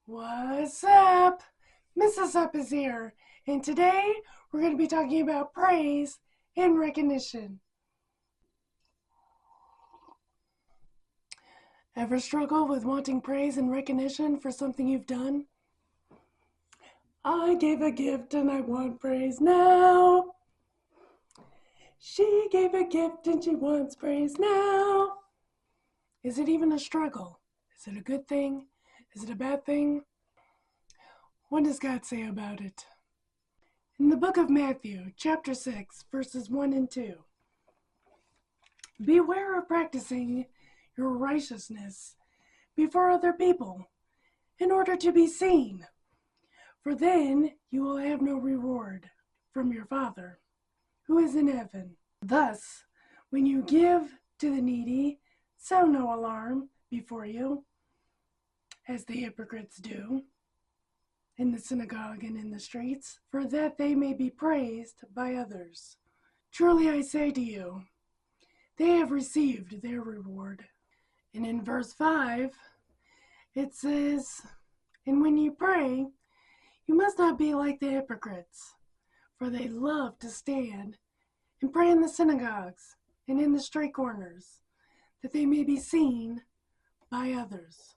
What's up? Mrs. Up is here, and today we're going to be talking about praise and recognition. Ever struggle with wanting praise and recognition for something you've done? I gave a gift and I want praise now. She gave a gift and she wants praise now. Is it even a struggle? Is it a good thing? Is it a bad thing? What does God say about it? In the book of Matthew, chapter 6, verses 1 and 2. Beware of practicing your righteousness before other people in order to be seen, for then you will have no reward from your Father who is in heaven. Thus, when you give to the needy, sound no alarm before you, as the hypocrites do in the synagogue and in the streets, for that they may be praised by others. Truly I say to you, they have received their reward. And in verse 5, it says, and when you pray, you must not be like the hypocrites, for they love to stand and pray in the synagogues and in the street corners, that they may be seen by others.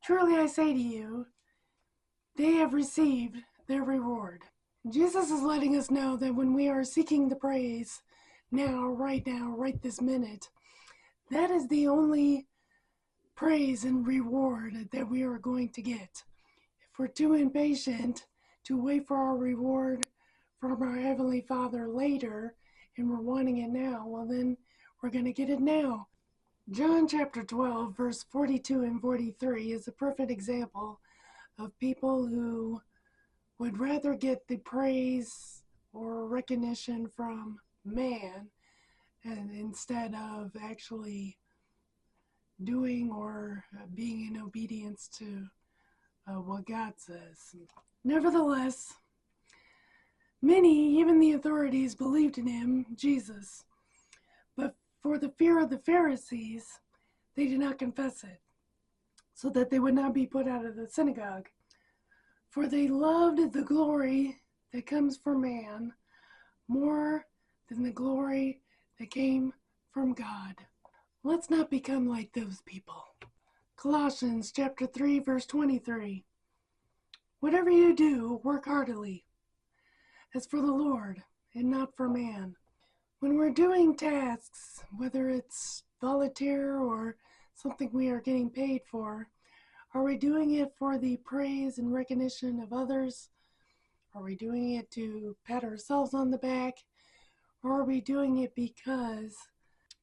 Truly I say to you, they have received their reward. Jesus is letting us know that when we are seeking the praise now, right this minute, that is the only praise and reward that we are going to get. If we're too impatient to wait for our reward from our Heavenly Father later and we're wanting it now, well then we're going to get it now. John chapter 12, verse 42 and 43 is a perfect example of people who would rather get the praise or recognition from man and instead of actually doing or being in obedience to what God says. Nevertheless, many, even the authorities, believed in him, Jesus, but for the fear of the Pharisees, they did not confess it, so that they would not be put out of the synagogue. For they loved the glory that comes from man more than the glory that came from God. Let's not become like those people. Colossians chapter 3, verse 23. Whatever you do, work heartily, as for the Lord and not for man. When we're doing tasks, whether it's volunteer or something we are getting paid for, are we doing it for the praise and recognition of others? Are we doing it to pat ourselves on the back? Or are we doing it because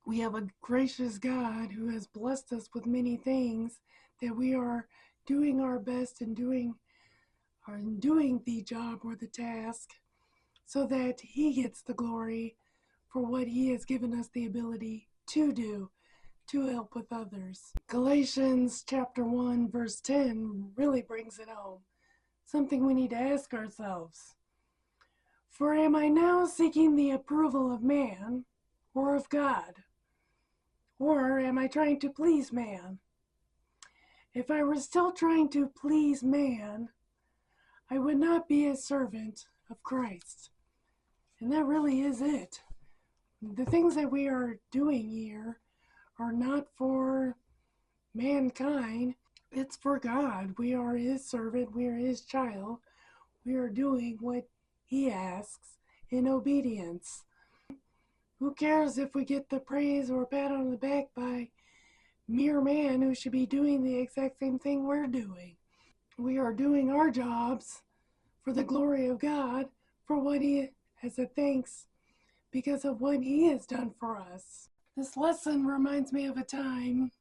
we have a gracious God who has blessed us with many things that we are doing our best in doing the job or the task so that he gets the glory for what he has given us the ability to do to help with others. Galatians chapter 1 verse 10 really brings it home. Something we need to ask ourselves. For am I now seeking the approval of man or of God? Or am I trying to please man? If I were still trying to please man, I would not be a servant of Christ. And that really is it. The things that we are doing here are not for mankind, it's for God. We are his servant, we are his child. We are doing what he asks in obedience. Who cares if we get the praise or pat on the back by mere man who should be doing the exact same thing we're doing? We are doing our jobs for the glory of God, for what he has a thanks because of what he has done for us. This lesson reminds me of a time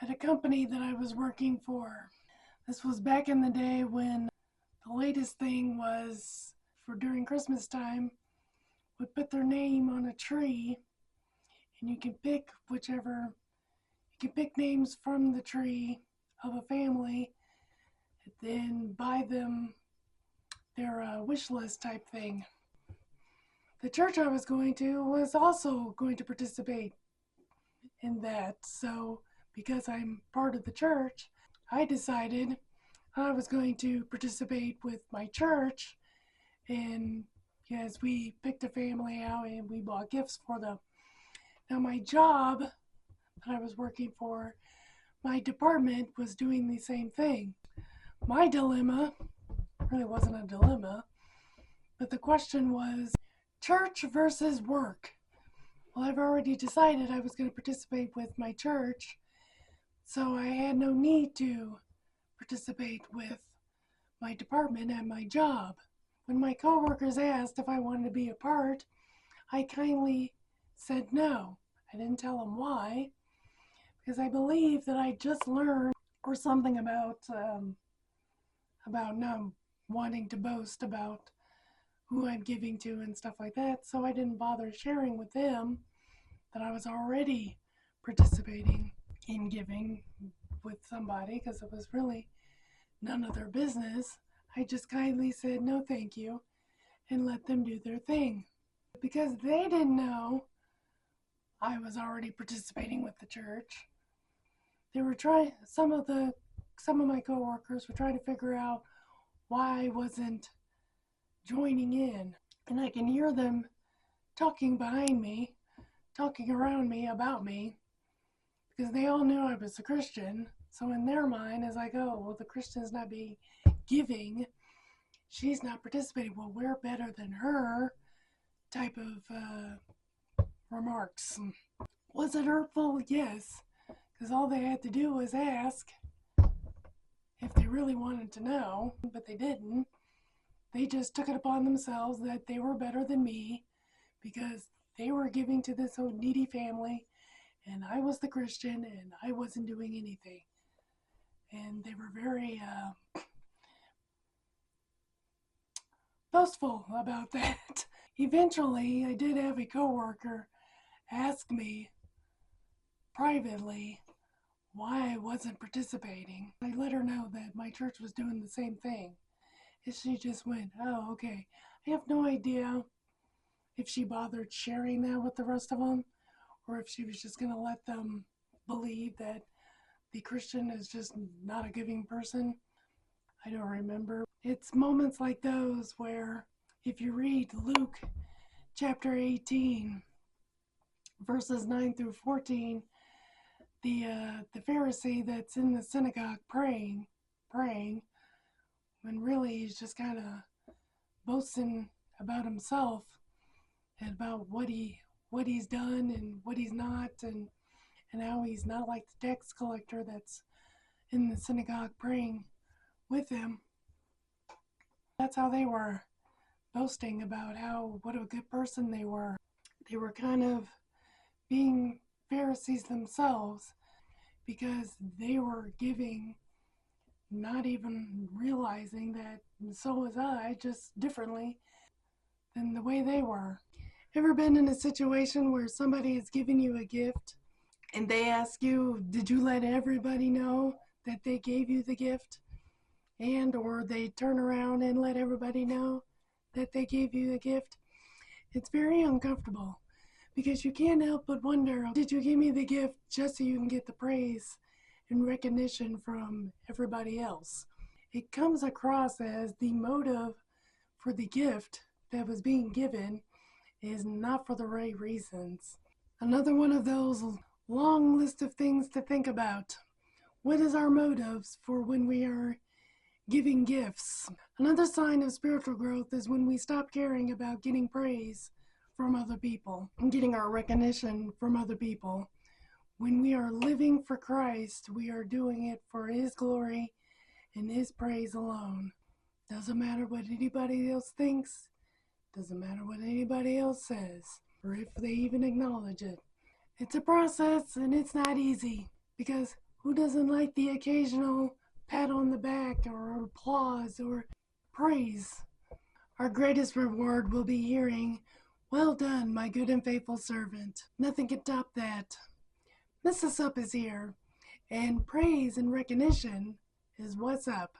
at a company that I was working for. This was back in the day when the latest thing was for during Christmas time would put their name on a tree and you can pick names from the tree of a family and then buy them their wish list type thing. The church I was going to was also going to participate in that, so because I'm part of the church, I decided I was going to participate with my church, and yes, we picked a family out and we bought gifts for them. Now, my job that I was working for, my department was doing the same thing. My dilemma really wasn't a dilemma, but the question was church versus work. Well, I've already decided I was going to participate with my church, so I had no need to participate with my department at my job. When my coworkers asked if I wanted to be a part, I kindly said no. I didn't tell them why, because I believe that I just learned or something about not wanting to boast about who I'm giving to and stuff like that, so I didn't bother sharing with them that I was already participating in giving with somebody, because it was really none of their business. I just kindly said no thank you and let them do their thing. Because they didn't know I was already participating with the church, they were trying, some of my coworkers were trying to figure out why I wasn't joining in. And I can hear them talking behind me, talking around me about me, because they all knew I was a Christian. So in their mind, it's like, oh, well, the Christian's not being giving, she's not participating, well, we're better than her, type of remarks. Was it hurtful? Yes, because all they had to do was ask if they really wanted to know, but they didn't. They just took it upon themselves that they were better than me because they were giving to this old needy family, and I was the Christian and I wasn't doing anything. And they were very boastful about that. Eventually, I did have a coworker ask me privately why I wasn't participating. I let her know that my church was doing the same thing. And she just went, oh, okay. I have no idea if she bothered sharing that with the rest of them, or if she was just going to let them believe that the Christian is just not a giving person. I don't remember. It's moments like those where if you read Luke chapter 18, verses 9 through 14, the Pharisee that's in the synagogue praying, when really he's just kind of boasting about himself and about what he's done and what he's not, and how he's not like the tax collector that's in the synagogue praying with him. That's how they were boasting about what a good person they were. They were kind of being Pharisees themselves because they were giving, not even realizing that so was I, just differently than the way they were. Ever been in a situation where somebody is giving you a gift and they ask you, did you let everybody know that they gave you the gift? And or they turn around and let everybody know that they gave you the gift? It's very uncomfortable because you can't help but wonder, did you give me the gift just so you can get the praise and recognition from everybody else? It comes across as the motive for the gift that was being given is not for the right reasons. Another one of those long list of things to think about. What is our motives for when we are giving gifts? Another sign of spiritual growth is when we stop caring about getting praise from other people and getting our recognition from other people. When we are living for Christ, we are doing it for His glory and His praise alone. Doesn't matter what anybody else thinks, doesn't matter what anybody else says, or if they even acknowledge it. It's a process and it's not easy, because who doesn't like the occasional pat on the back or applause or praise? Our greatest reward will be hearing, well done, my good and faithful servant. Nothing can top that. Wha'Sup is here, and praise and recognition is what's up.